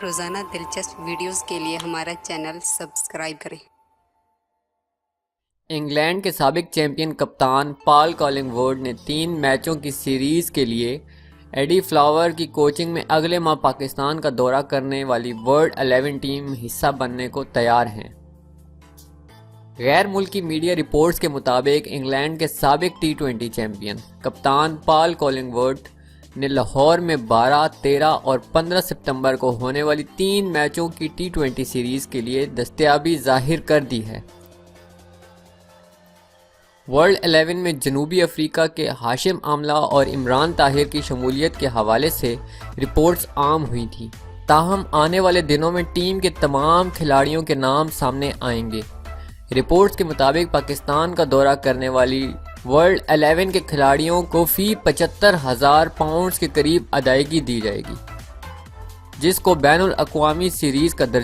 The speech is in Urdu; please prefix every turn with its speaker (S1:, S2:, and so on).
S1: روزانہ دلچسپ ویڈیوز کے لیے ہمارا چینل سبسکرائب کریں۔
S2: انگلینڈ کے سابق چیمپئن کپتان پال کالنگ ووڈ نے 3 میچوں کی سیریز کے لیے ایڈی فلاور کی کوچنگ میں اگلے ماہ پاکستان کا دورہ کرنے والی ورلڈ 11 ٹیم میں حصہ بننے کو تیار ہیں۔ غیر ملکی میڈیا رپورٹس کے مطابق انگلینڈ کے سابق ٹی 20 چیمپئن کپتان پال کالنگ ووڈ نے لاہور میں 12، 13 اور 15 ستمبر کو ہونے والی 3 میچوں کی T20 سیریز کے لیے دستیابی ظاہر کر دی ہے۔ ورلڈ 11 میں جنوبی افریقہ کے ہاشم آملہ اور عمران طاہر کی شمولیت کے حوالے سے رپورٹس عام ہوئی تھیں، تاہم آنے والے دنوں میں ٹیم کے تمام کھلاڑیوں کے نام سامنے آئیں گے۔ رپورٹس کے مطابق پاکستان کا دورہ کرنے والی ورلڈ 11 کے کھلاڑیوں کو فی 75,000 پاؤنڈز کے قریب ادائیگی دی جائے گی، جس کو بین الاقوامی سیریز کا درجہ